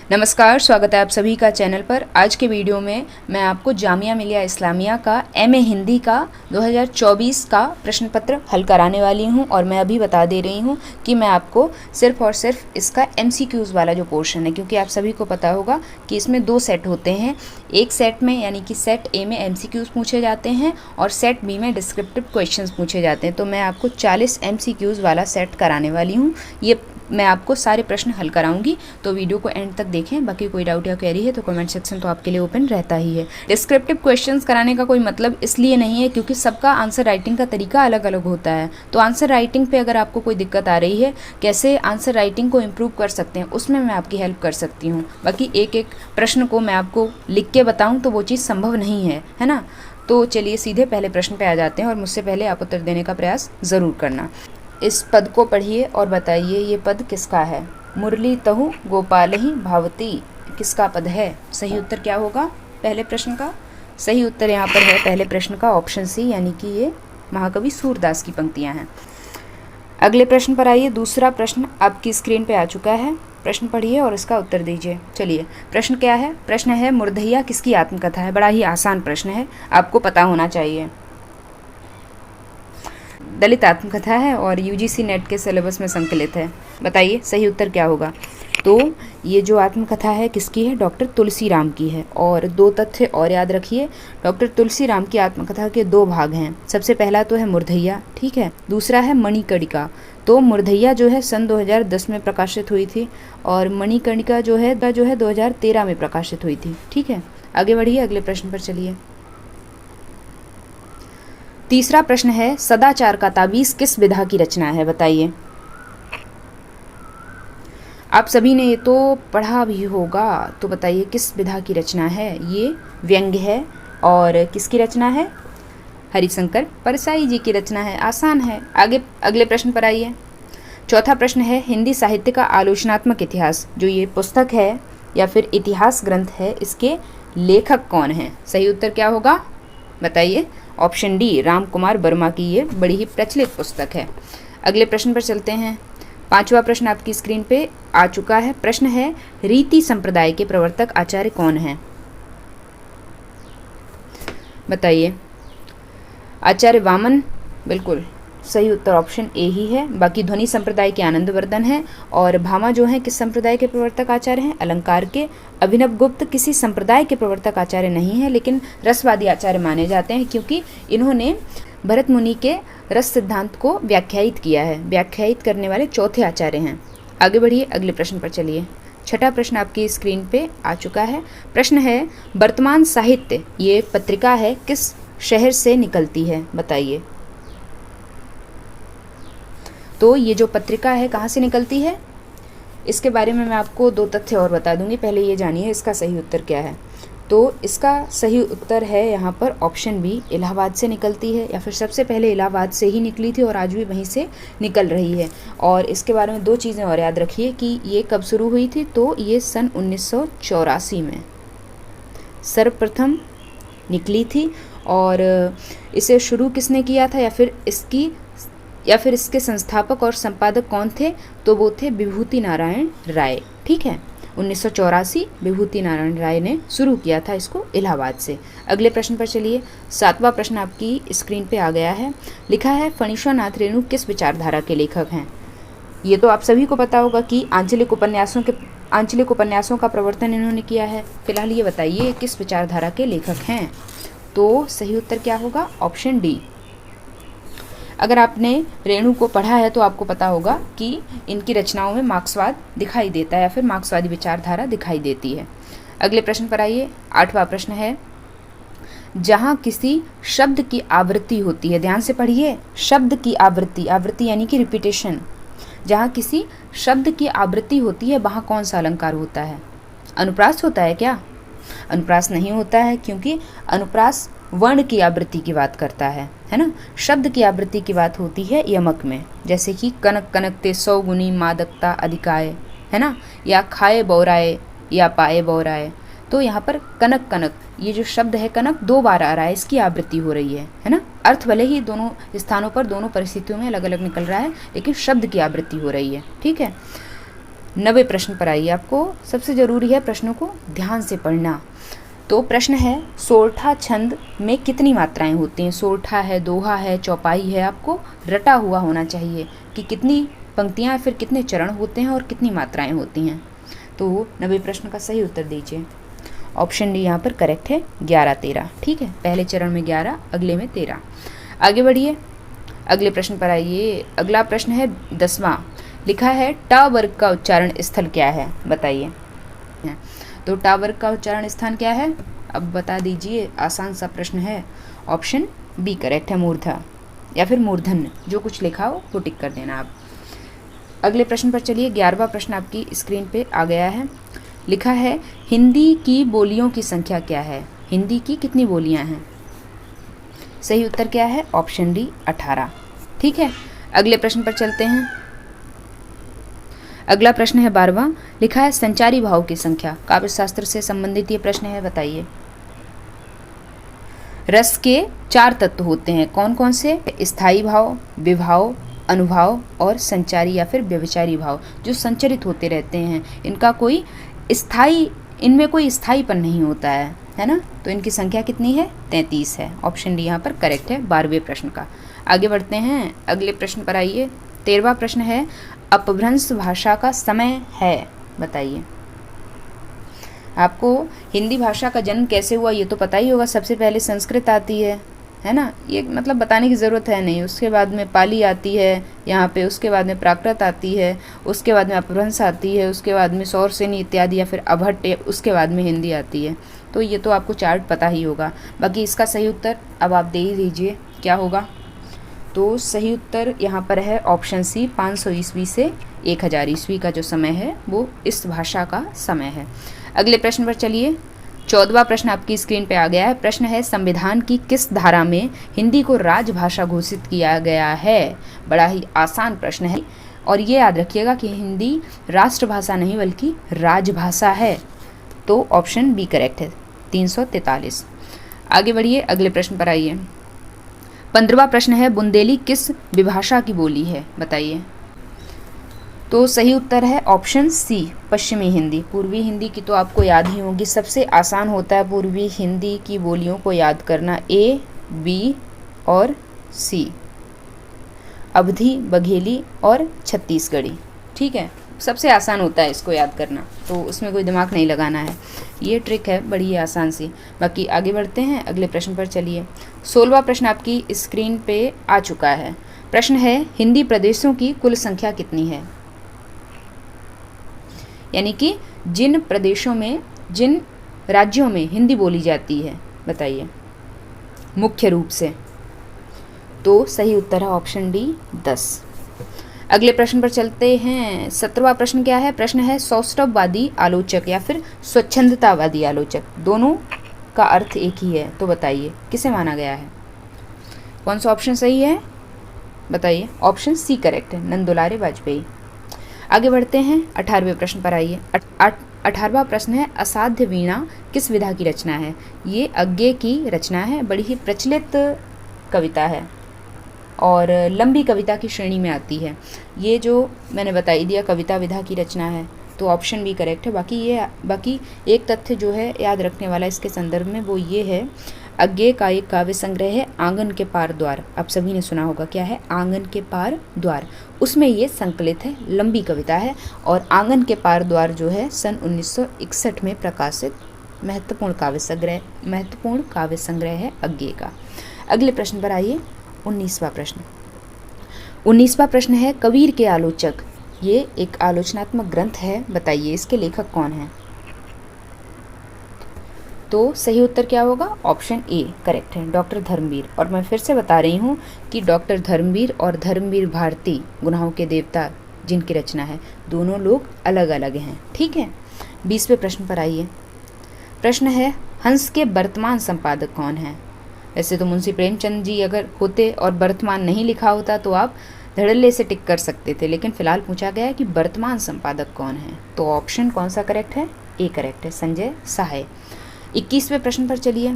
नमस्कार, स्वागत है आप सभी का चैनल पर। आज के वीडियो में मैं आपको जामिया मिलिया इस्लामिया का एमए हिंदी का 2024 का प्रश्न पत्र हल कराने वाली हूं और मैं अभी बता दे रही हूं कि मैं आपको सिर्फ और सिर्फ इसका एमसीक्यूज़ वाला जो पोर्शन है, क्योंकि आप सभी को पता होगा कि इसमें 2 सेट होते हैं। एक सेट में यानी कि सेट ए में एमसीक्यूज़ पूछे जाते हैं और सेट बी में डिस्क्रिप्टिव क्वेश्चंस पूछे जाते हैं। तो मैं आपको 40 एमसीक्यूज़ वाला सेट कराने वाली हूँ। ये मैं आपको सारे प्रश्न हल कराऊंगी, तो वीडियो को एंड तक देखें। बाकी कोई डाउट या क्वेरी है तो कमेंट सेक्शन तो आपके लिए ओपन रहता ही है। डिस्क्रिप्टिव क्वेश्चंस कराने का कोई मतलब इसलिए नहीं है क्योंकि सबका आंसर राइटिंग का तरीका अलग अलग होता है। तो आंसर राइटिंग पे अगर आपको कोई दिक्कत आ रही है, कैसे आंसर राइटिंग को इम्प्रूव कर सकते हैं, उसमें मैं आपकी हेल्प कर सकती हूँ। बाकी एक एक प्रश्न को मैं आपको लिख के बताऊँ तो वो चीज़ संभव नहीं है ना। तो चलिए सीधे पहले प्रश्न पे आ जाते हैं और मुझसे पहले आप उत्तर देने का प्रयास ज़रूर करना। इस पद को पढ़िए और बताइए ये पद किसका है। मुरली तहु गोपाल ही भावती किसका पद है? सही उत्तर क्या होगा पहले प्रश्न का? सही उत्तर यहाँ पर है पहले प्रश्न का ऑप्शन सी, यानी कि ये महाकवि सूरदास की पंक्तियाँ हैं। अगले प्रश्न पर आइए। दूसरा प्रश्न आपकी स्क्रीन पे आ चुका है। प्रश्न पढ़िए और इसका उत्तर दीजिए। चलिए, प्रश्न क्या है? प्रश्न है मुर्दहिया किसकी आत्मकथा है। बड़ा ही आसान प्रश्न है, आपको पता होना चाहिए। दलित आत्मकथा है और यूजीसी नेट के सिलेबस में संकलित है। बताइए सही उत्तर क्या होगा। तो ये जो आत्मकथा है किसकी है? डॉक्टर तुलसी राम की है। और 2 तथ्य और याद रखिए। डॉक्टर तुलसी राम की आत्मकथा के 2 भाग हैं। सबसे पहला तो है मुर्दहिया, ठीक है। दूसरा है मणिकर्णिका। तो मुर्दहिया जो है सन 2010 में प्रकाशित हुई थी और मणिकर्णिका जो है 2013 में प्रकाशित हुई थी, ठीक है। आगे बढ़िए, अगले प्रश्न पर चलिए। तीसरा प्रश्न है सदाचार का ताबीज किस विधा की रचना है। बताइए। आप सभी ने ये तो पढ़ा भी होगा, तो बताइए किस विधा की रचना है। ये व्यंग्य है और किसकी रचना है? हरिशंकर परसाई जी की रचना है। आसान है। आगे अगले प्रश्न पर आइए। चौथा प्रश्न है हिंदी साहित्य का आलोचनात्मक इतिहास, जो ये पुस्तक है या फिर इतिहास ग्रंथ है, इसके लेखक कौन हैं? सही उत्तर क्या होगा बताइए। ऑप्शन डी, राम कुमार वर्मा की ये बड़ी ही प्रचलित पुस्तक है। अगले प्रश्न पर चलते हैं। 5वां प्रश्न आपकी स्क्रीन पे आ चुका है। प्रश्न है रीति संप्रदाय के प्रवर्तक आचार्य कौन हैं? बताइए। आचार्य वामन, बिल्कुल सही उत्तर ऑप्शन ए ही है। बाकी ध्वनि संप्रदाय के आनंदवर्धन है और भामा जो है किस संप्रदाय के प्रवर्तक आचार्य हैं? अलंकार के। अभिनव गुप्त किसी संप्रदाय के प्रवर्तक आचार्य नहीं है, लेकिन रसवादी आचार्य माने जाते हैं क्योंकि इन्होंने भरत मुनि के रस सिद्धांत को व्याख्यायित किया है। व्याख्यायित करने वाले चौथे आचार्य हैं। आगे बढ़िए, अगले प्रश्न पर चलिए। छठा प्रश्न आपकी स्क्रीन पे आ चुका है। प्रश्न है वर्तमान साहित्य, ये पत्रिका है, किस शहर से निकलती है? बताइए। तो ये जो पत्रिका है कहाँ से निकलती है, इसके बारे में मैं आपको 2 तथ्य और बता दूंगी। पहले ये जानिए इसका सही उत्तर क्या है। तो इसका सही उत्तर है यहाँ पर ऑप्शन बी, इलाहाबाद से निकलती है, या फिर सबसे पहले इलाहाबाद से ही निकली थी और आज भी वहीं से निकल रही है। और इसके बारे में 2 चीज़ें और याद रखिए कि ये कब शुरू हुई थी। तो ये सन 1984 में सर्वप्रथम निकली थी। और इसे शुरू किसने किया था, या फिर इसके संस्थापक और संपादक कौन थे? तो वो थे विभूति नारायण राय, ठीक है। 1984 विभूति नारायण राय ने शुरू किया था इसको इलाहाबाद से। अगले प्रश्न पर चलिए। 7वां प्रश्न आपकी स्क्रीन पे आ गया है। लिखा है फणीश्वरनाथ रेणु किस विचारधारा के लेखक हैं? ये तो आप सभी को पता होगा कि आंचलिक उपन्यासों का प्रवर्तन इन्होंने किया है। फिलहाल ये बताइए किस विचारधारा के लेखक हैं। तो सही उत्तर क्या होगा? Option D. अगर आपने रेणु को पढ़ा है तो आपको पता होगा कि इनकी रचनाओं में मार्क्सवाद दिखाई देता है या फिर मार्क्सवादी विचारधारा दिखाई देती है। अगले प्रश्न पर आइए। 8वां प्रश्न है जहाँ किसी शब्द की आवृत्ति होती है, ध्यान से पढ़िए, शब्द की आवृत्ति, आवृत्ति यानी कि रिपीटेशन। जहाँ किसी शब्द की आवृत्ति होती है वहाँ कौन सा अलंकार होता है? अनुप्रास होता है क्या? अनुप्रास नहीं होता है, क्योंकि अनुप्रास वर्ण की आवृत्ति की बात करता है ना। शब्द की आवृत्ति की बात होती है यमक में, जैसे कि कनक कनकते 100 गुनी मादकता अधिकाय, है ना, या खाए बौराए या पाए बौराए। तो यहाँ पर कनक कनक, ये जो शब्द है कनक 2 बार आ रहा है, इसकी आवृत्ति हो रही है ना। अर्थ भले ही दोनों स्थानों पर दोनों परिस्थितियों में अलग अलग निकल रहा है, लेकिन शब्द की आवृत्ति हो रही है, ठीक है। 90 प्रश्न पर आइए। आपको सबसे ज़रूरी है प्रश्नों को ध्यान से पढ़ना। तो प्रश्न है, सोरठा छंद में कितनी मात्राएं होती हैं? सोरठा है, दोहा है, चौपाई है, आपको रटा हुआ होना चाहिए कि कितनी पंक्तियां फिर कितने चरण होते हैं और कितनी मात्राएं होती हैं। तो 90 प्रश्न का सही उत्तर दीजिए। ऑप्शन डी यहाँ पर करेक्ट है, 11-13। ठीक है, पहले चरण में 11, अगले में 13। आगे बढ़िए, अगले प्रश्न पर आइए। अगला प्रश्न है 10वां। लिखा है ट वर्ग का उच्चारण स्थल क्या है? बताइए। तो ट वर्ग का उच्चारण स्थान क्या है? अब बता दीजिए, आसान सा प्रश्न है। ऑप्शन बी करेक्ट है, मूर्धा या फिर मूर्धन्य, जो कुछ लिखा हो वो टिक कर देना आप। अगले प्रश्न पर चलिए। 11वां प्रश्न आपकी स्क्रीन पे आ गया है। लिखा है हिंदी की बोलियों की संख्या क्या है? हिंदी की कितनी बोलियां हैं? सही उत्तर क्या है? Option D 18। ठीक है, अगले प्रश्न पर चलते हैं। अगला प्रश्न है 12वां। लिखा है संचारी भाव की संख्या। काव्य शास्त्र से संबंधित ये प्रश्न है, बताइए। रस के 4 तत्व होते हैं, कौन कौन से? स्थायी भाव, विभाव, अनुभाव और संचारी या फिर व्यभिचारी भाव, जो संचरित होते रहते हैं। इनका कोई इनमें कोई स्थायीपन नहीं होता है ना। तो इनकी संख्या कितनी है? 33 है। ऑप्शन डी यहाँ पर करेक्ट है 12वें प्रश्न का। आगे बढ़ते हैं, अगले प्रश्न पर आइए। 13वां प्रश्न है अपभ्रंश भाषा का समय है, बताइए। आपको हिंदी भाषा का जन्म कैसे हुआ ये तो पता ही होगा। सबसे पहले संस्कृत आती है ना, ये मतलब बताने की ज़रूरत है नहीं। उसके बाद में पाली आती है यहाँ पे, उसके बाद में प्राकृत आती है, उसके बाद में अपभ्रंश आती है, उसके बाद में सौरसेनी इत्यादि या फिर अभट्ट, उसके बाद में हिंदी आती है। तो ये तो आपको चार्ट पता ही होगा। बाकी इसका सही उत्तर अब आप दे ही दीजिए, क्या होगा? तो सही उत्तर यहाँ पर है ऑप्शन सी, 500 ईस्वी से 1000 ईस्वी का जो समय है वो इस भाषा का समय है। अगले प्रश्न पर चलिए। 14वां प्रश्न आपकी स्क्रीन पे आ गया है। प्रश्न है संविधान की किस धारा में हिंदी को राजभाषा घोषित किया गया है? बड़ा ही आसान प्रश्न है और ये याद रखिएगा कि हिंदी राष्ट्रभाषा नहीं बल्कि राजभाषा है। तो ऑप्शन बी करेक्ट है, 343। आगे बढ़िए, अगले प्रश्न पर आइए। 15वां प्रश्न है बुंदेली किस विभाषा की बोली है? बताइए। तो सही उत्तर है ऑप्शन सी, पश्चिमी हिंदी। पूर्वी हिंदी की तो आपको याद ही होगी, सबसे आसान होता है पूर्वी हिंदी की बोलियों को याद करना, ए, बी और सी, अवधी, बघेली और छत्तीसगढ़ी। ठीक है, सबसे आसान होता है इसको याद करना, तो उसमें कोई दिमाग नहीं लगाना है। ये ट्रिक है बड़ी आसान सी। बाकी आगे बढ़ते हैं, अगले प्रश्न पर चलिए। 16वां प्रश्न आपकी स्क्रीन पे आ चुका है। प्रश्न है हिंदी प्रदेशों की कुल संख्या कितनी है? यानी कि जिन प्रदेशों में, जिन राज्यों में हिंदी बोली जाती है, बताइए मुख्य रूप से। तो सही उत्तर है ऑप्शन डी, 10। अगले प्रश्न पर चलते हैं। 17वां प्रश्न क्या है? प्रश्न है सौष्ठववादी आलोचक या फिर स्वच्छंदतावादी आलोचक, दोनों का अर्थ एक ही है, तो बताइए किसे माना गया है? कौन सा ऑप्शन सही है बताइए। ऑप्शन सी करेक्ट है, नंदुलारे वाजपेयी। आगे बढ़ते हैं, 18वें प्रश्न पर आइए। 18वां प्रश्न है असाध्य वीणा किस विधा की रचना है? ये अज्ञे की रचना है, बड़ी ही प्रचलित कविता है और लंबी कविता की श्रेणी में आती है। ये जो मैंने बता ही दिया कविता विधा की रचना है, तो ऑप्शन बी करेक्ट है। बाकी एक तथ्य जो है याद रखने वाला इसके संदर्भ में, वो ये है अज्ञे का एक काव्य संग्रह है आंगन के पार द्वार। आप सभी ने सुना होगा, क्या है? आंगन के पार द्वार। उसमें ये संकलित है, लंबी कविता है। और आंगन के पार द्वार जो है सन 1961 में प्रकाशित महत्वपूर्ण काव्य संग्रह है अज्ञे का। अगले प्रश्न पर आइए, 19वां प्रश्न। 19वां प्रश्न है कबीर के आलोचक, ये एक आलोचनात्मक ग्रंथ है, बताइए इसके लेखक कौन हैं? तो सही उत्तर क्या होगा? ऑप्शन ए करेक्ट है, डॉक्टर धर्मवीर। और मैं फिर से बता रही हूँ कि डॉक्टर धर्मवीर और धर्मवीर भारती, गुनाहों के देवता जिनकी रचना है, दोनों लोग अलग अलग हैं। ठीक है, 20वें प्रश्न पर आइए। प्रश्न है हंस के वर्तमान संपादक कौन है? वैसे तो मुंशी प्रेमचंद जी अगर होते और वर्तमान नहीं लिखा होता तो आप धड़ल्ले से टिक कर सकते थे, लेकिन फिलहाल पूछा गया है कि वर्तमान संपादक कौन है। तो ऑप्शन कौन सा करेक्ट है? ए करेक्ट है, संजय सहाय। 21वें प्रश्न पर चलिए।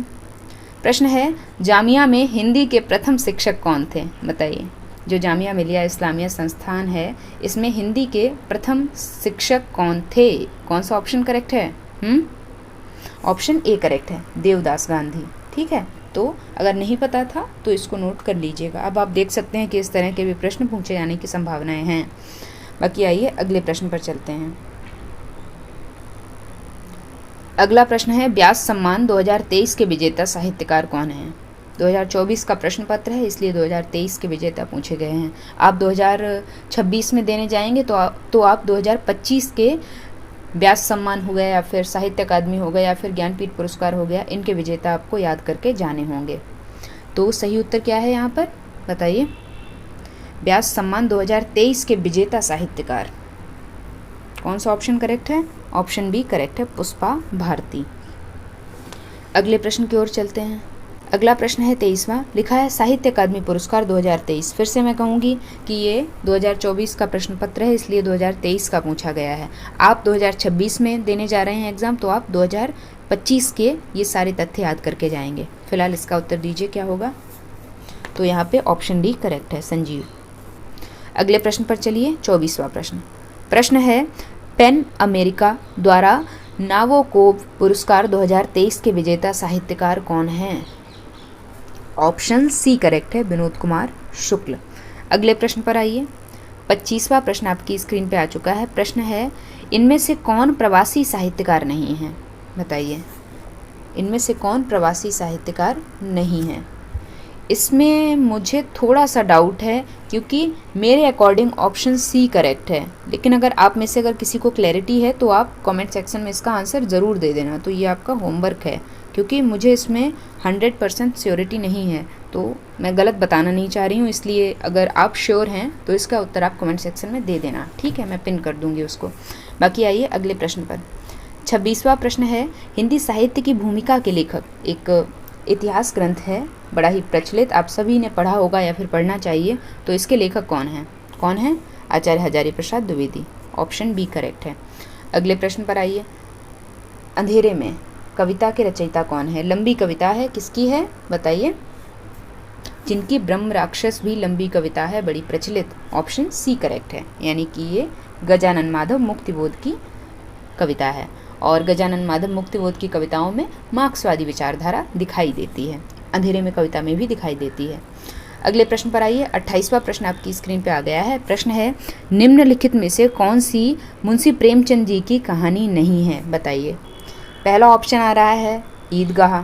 प्रश्न है जामिया में हिंदी के प्रथम शिक्षक कौन थे? बताइए। जो जामिया मिलिया इस्लामिया संस्थान है, इसमें हिंदी के प्रथम शिक्षक कौन थे? कौन सा ऑप्शन करेक्ट है? ऑप्शन ए करेक्ट है, देवदास गांधी। ठीक है, तो अगर नहीं पता था तो इसको नोट कर लीजिएगा। अब आप देख सकते हैं कि इस तरह के भी प्रश्न पूछे जाने की संभावनाएं हैं। बाकी आइए अगले प्रश्न पर चलते हैं। अगला प्रश्न है, व्यास सम्मान 2023 के विजेता साहित्यकार कौन है? 2024 का प्रश्न पत्र है, इसलिए 2023 के विजेता पूछे गए हैं। आप 2026 में देने जाएंगे तो आप 2025 के व्यास सम्मान हो गया या फिर साहित्य अकादमी हो गया या फिर ज्ञानपीठ पुरस्कार हो गया, इनके विजेता आपको याद करके जाने होंगे। तो सही उत्तर क्या है यहाँ पर बताइए? व्यास सम्मान 2023 के विजेता साहित्यकार, कौन सा ऑप्शन करेक्ट है? ऑप्शन बी करेक्ट है, पुष्पा भारती। अगले प्रश्न की ओर चलते हैं। अगला प्रश्न है 23वां, लिखा है साहित्य अकादमी पुरस्कार 2023। फिर से मैं कहूँगी कि ये 2024 का प्रश्न पत्र है, इसलिए 2023 का पूछा गया है। आप 2026 में देने जा रहे हैं एग्ज़ाम, तो आप 2025 के ये सारे तथ्य याद करके जाएंगे। फिलहाल इसका उत्तर दीजिए क्या होगा? तो यहाँ पे ऑप्शन डी करेक्ट है, संजीव। अगले प्रश्न पर चलिए, 24वां प्रश्न। प्रश्न है, पेन अमेरिका द्वारा नाबोकोव पुरस्कार 2023 के विजेता साहित्यकार कौन हैं? ऑप्शन सी करेक्ट है, विनोद कुमार शुक्ल। अगले प्रश्न पर आइए। 25वां प्रश्न आपकी स्क्रीन पे आ चुका है। प्रश्न है, इनमें से कौन प्रवासी साहित्यकार नहीं है? बताइए, इनमें से कौन प्रवासी साहित्यकार नहीं है? इसमें मुझे थोड़ा सा डाउट है, क्योंकि मेरे अकॉर्डिंग ऑप्शन सी करेक्ट है, लेकिन अगर आप में से अगर किसी को क्लैरिटी है तो आप कमेंट सेक्शन में इसका आंसर ज़रूर दे देना। तो ये आपका होमवर्क है, क्योंकि मुझे इसमें 100% श्योरिटी नहीं है, तो मैं गलत बताना नहीं चाह रही हूँ। इसलिए अगर आप श्योर हैं तो इसका उत्तर आप कमेंट सेक्शन में दे देना, ठीक है? मैं पिन कर दूँगी उसको। बाकी आइए अगले प्रश्न पर। 26वां प्रश्न है, हिंदी साहित्य की भूमिका के लेखक, एक इतिहास ग्रंथ है, बड़ा ही प्रचलित, आप सभी ने पढ़ा होगा या फिर पढ़ना चाहिए। तो इसके लेखक कौन हैं? कौन है? आचार्य Hazari Prasad Dwivedi. Option B correct है। अगले प्रश्न पर आइए। अंधेरे में कविता के रचयिता कौन है? लंबी कविता है, किसकी है बताइए? जिनकी ब्रह्म राक्षस भी लंबी कविता है, बड़ी प्रचलित। ऑप्शन सी करेक्ट है, यानी कि ये गजानन माधव मुक्तिबोध की कविता है। और गजानन माधव मुक्तिबोध की कविताओं में मार्क्सवादी विचारधारा दिखाई देती है, अंधेरे में कविता में भी दिखाई देती है। अगले प्रश्न पर आइए। 28वां प्रश्न आपकी स्क्रीन पे आ गया है। प्रश्न है, निम्नलिखित में से कौन सी मुंशी प्रेमचंद जी की कहानी नहीं है? बताइए। पहला ऑप्शन आ रहा है ईदगाह।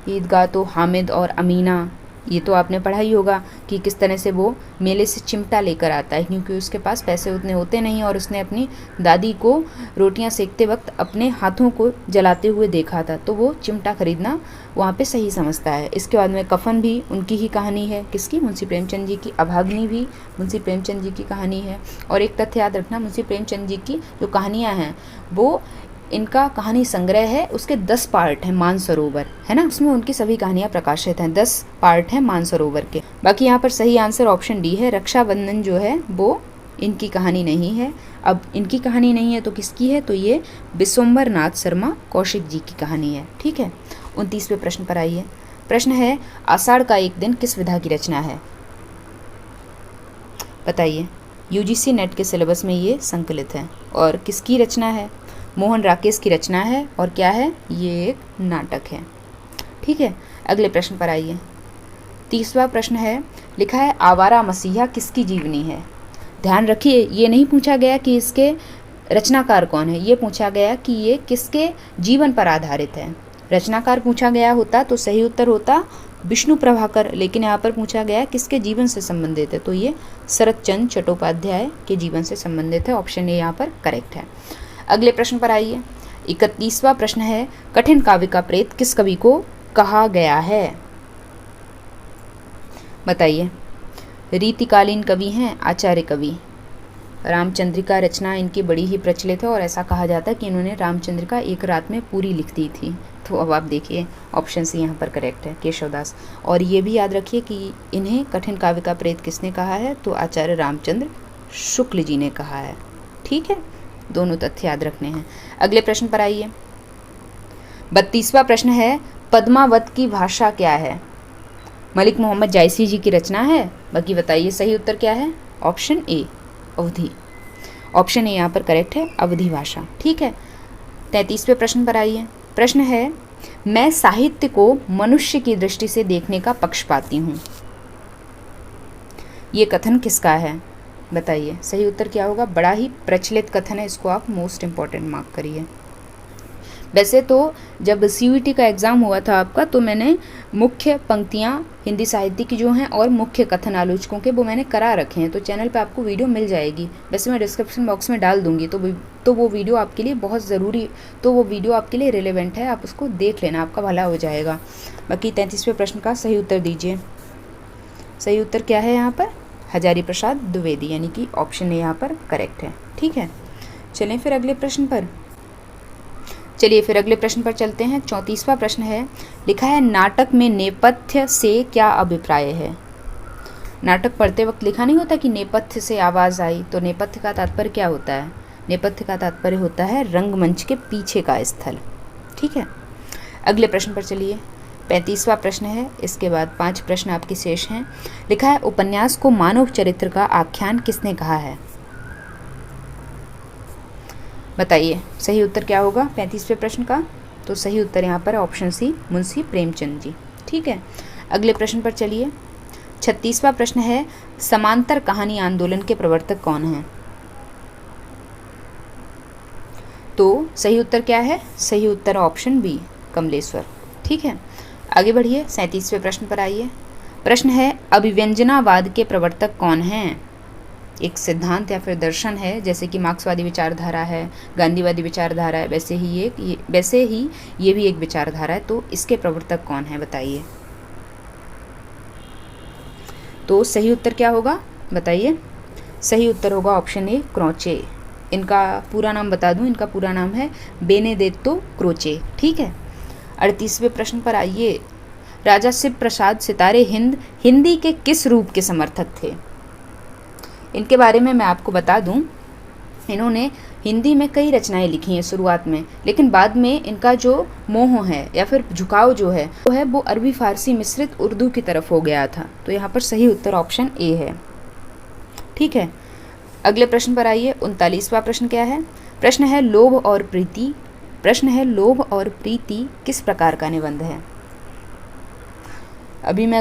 ईदगाह तो हामिद और अमीना, ये तो आपने पढ़ा ही होगा कि किस तरह से वो मेले से चिमटा लेकर आता है, क्योंकि उसके पास पैसे उतने होते नहीं और उसने अपनी दादी को रोटियां सेकते वक्त अपने हाथों को जलाते हुए देखा था, तो वो चिमटा खरीदना वहाँ पे सही समझता है। इसके बाद में कफन भी उनकी ही कहानी है, किसकी? मुंशी प्रेमचंद जी की। अभाग्नि भी मुंशी प्रेमचंद जी की कहानी है। और एक तथ्य याद रखना, मुंशी प्रेमचंद जी की जो कहानियाँ हैं वो, इनका कहानी संग्रह है, उसके 10 पार्ट हैं, मानसरोवर है ना, उसमें उनकी सभी कहानियां प्रकाशित हैं। 10 पार्ट हैं मानसरोवर के। बाकी यहाँ पर सही आंसर ऑप्शन डी है, रक्षाबंधन जो है वो इनकी कहानी नहीं है। अब इनकी कहानी नहीं है तो किसकी है? तो ये विश्वम्भर नाथ शर्मा कौशिक जी की कहानी है, ठीक है। 29वें प्रश्न पर आइए। प्रश्न है, आषाढ़ का एक दिन किस विधा की रचना है? बताइए। यूजीसी नेट के सिलेबस में ये संकलित है और किसकी रचना है? मोहन राकेश की रचना है। और क्या है? ये एक नाटक है, ठीक है। अगले प्रश्न पर आइए। 30वां प्रश्न है, लिखा है आवारा मसीहा किसकी जीवनी है? ध्यान रखिए, ये नहीं पूछा गया कि इसके रचनाकार कौन है, ये पूछा गया कि ये किसके जीवन पर आधारित है। रचनाकार पूछा गया होता तो सही उत्तर होता विष्णु प्रभाकर, लेकिन यहाँ पर पूछा गया किसके जीवन से संबंधित है, तो ये शरत चंद्र चट्टोपाध्याय के जीवन से संबंधित है। ऑप्शन ए यहाँ पर करेक्ट है। अगले प्रश्न पर आइए। 31वां प्रश्न है, कठिन काव्य का प्रेत किस कवि को कहा गया है? बताइए। रीतिकालीन कवि हैं आचार्य कवि। रामचंद्रिका रचना इनकी बड़ी ही प्रचलित है और ऐसा कहा जाता है कि इन्होंने रामचंद्रिका एक रात में पूरी लिख दी थी। तो अब आप देखिए, ऑप्शन सी यहाँ पर करेक्ट है, केशवदास। और ये भी याद रखिए कि इन्हें कठिन काव्य का प्रेत किसने कहा है? तो आचार्य रामचंद्र शुक्ल जी ने कहा है, ठीक है। दोनों तथ्य याद रखने हैं। अगले प्रश्न पर आइए। 32वां प्रश्न है, पद्मावत की भाषा क्या है? मलिक मोहम्मद जायसी जी की रचना है। बाकी बताइए सही उत्तर क्या है? Option A Awadhi. Option A यहाँ पर करेक्ट है, अवधी भाषा। ठीक है, 33वें प्रश्न पर आइए। प्रश्न है, मैं साहित्य को मनुष्य की दृष्टि से देखने का पक्षपाती हूँ। ये कथन किसका है? बताइए सही उत्तर क्या होगा? बड़ा ही प्रचलित कथन है, इसको आप मोस्ट इम्पॉर्टेंट मार्क करिए। वैसे तो जब CUET का एग्ज़ाम हुआ था आपका, तो मैंने मुख्य पंक्तियाँ हिंदी साहित्य की जो हैं और मुख्य कथन आलोचकों के वो मैंने करा रखे हैं, तो चैनल पे आपको वीडियो मिल जाएगी। वैसे मैं डिस्क्रिप्शन बॉक्स में डाल दूँगी, तो वो वीडियो आपके लिए बहुत ज़रूरी, तो वो वीडियो आपके लिए रिलेवेंट है, आप उसको देख लेना, आपका भला हो जाएगा। बाकी 33वें प्रश्न का सही उत्तर दीजिए। सही उत्तर क्या है यहाँ पर? हजारी प्रसाद द्विवेदी, यानी कि ऑप्शन ए यहाँ पर करेक्ट है। ठीक है, चलें फिर अगले प्रश्न पर। चलिए फिर अगले प्रश्न पर चलते हैं। 34वां प्रश्न है, लिखा है नाटक में नेपथ्य से क्या अभिप्राय है? नाटक पढ़ते वक्त लिखा नहीं होता कि नेपथ्य से आवाज़ आई, तो नेपथ्य का तात्पर्य क्या होता है? नेपथ्य का तात्पर्य होता है रंगमंच के पीछे का स्थल। ठीक है, अगले प्रश्न पर चलिए। 35वां प्रश्न है, इसके बाद 5 प्रश्न आपके शेष हैं। लिखा है उपन्यास को मानव चरित्र का आख्यान किसने कहा है? बताइए सही उत्तर क्या होगा 35वें प्रश्न का? तो सही उत्तर यहाँ पर ऑप्शन सी, मुंशी प्रेमचंद जी। ठीक है, अगले प्रश्न पर चलिए। 36वां प्रश्न है, समांतर कहानी आंदोलन के प्रवर्तक कौन हैं? तो सही उत्तर क्या है? सही उत्तर ऑप्शन बी, कमलेश्वर। ठीक है, आगे बढ़िए, 37वें प्रश्न पर आइए। प्रश्न है, अभिव्यंजनावाद के प्रवर्तक कौन हैं? एक सिद्धांत या फिर दर्शन है, जैसे कि मार्क्सवादी विचारधारा है, गांधीवादी विचारधारा है, वैसे ही ये भी एक विचारधारा है। तो इसके प्रवर्तक कौन है बताइए? तो सही उत्तर क्या होगा बताइए? सही उत्तर होगा ऑप्शन ए, क्रोचे। इनका पूरा नाम बता दूं, इनका पूरा नाम है बेनेडेत्तो क्रोचे। ठीक है, 38वें प्रश्न पर आइए। राजा शिव प्रसाद सितारे हिंदी के किस रूप के समर्थक थे? इनके बारे में मैं आपको बता दूं, इन्होंने हिंदी में कई रचनाएं लिखी हैं शुरुआत में, लेकिन बाद में इनका जो मोह है या फिर झुकाव जो है वो अरबी फारसी मिश्रित उर्दू की तरफ हो गया था। तो यहाँ पर सही उत्तर ऑप्शन ए है। ठीक है, अगले प्रश्न पर आइए। 39वां प्रश्न क्या है? प्रश्न है लोभ और प्रीति। प्रश्न है लोभ और प्रीति किस प्रकार का निबंध है? अभी मैं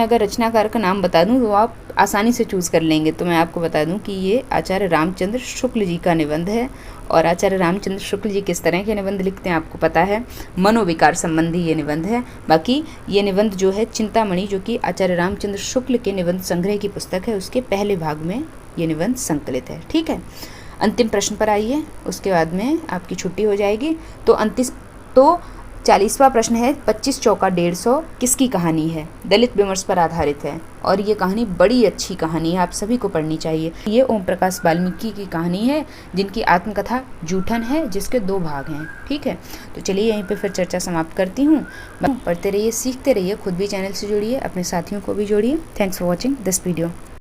अगर रचनाकार का नाम बता दूं तो आप आसानी से चूज़ कर लेंगे। तो मैं आपको बता दूं कि ये आचार्य रामचंद्र शुक्ल जी का निबंध है। और आचार्य रामचंद्र शुक्ल जी किस तरह के निबंध लिखते हैं आपको पता है, मनोविकार संबंधी ये निबंध है। बाकी ये निबंध जो है चिंतामणि, जो कि आचार्य रामचंद्र शुक्ल के निबंध संग्रह की पुस्तक है, उसके पहले भाग में ये निबंध संकलित है। ठीक है, अंतिम प्रश्न पर आइए, उसके बाद में आपकी छुट्टी हो जाएगी। तो 40वां प्रश्न है, 25 चौका 150 किसकी कहानी है? दलित विमर्श पर आधारित है और ये कहानी बड़ी अच्छी कहानी है, आप सभी को पढ़नी चाहिए। ये ओम प्रकाश वाल्मीकि की कहानी है, जिनकी आत्मकथा जूठन है, जिसके 2 भाग हैं। ठीक है, तो चलिए यहीं पे फिर चर्चा समाप्त करती हूँ। पढ़ते रहिए, सीखते रहिए, खुद भी चैनल से जुड़िए, अपने साथियों को भी जोड़िए। Thanks for watching this video.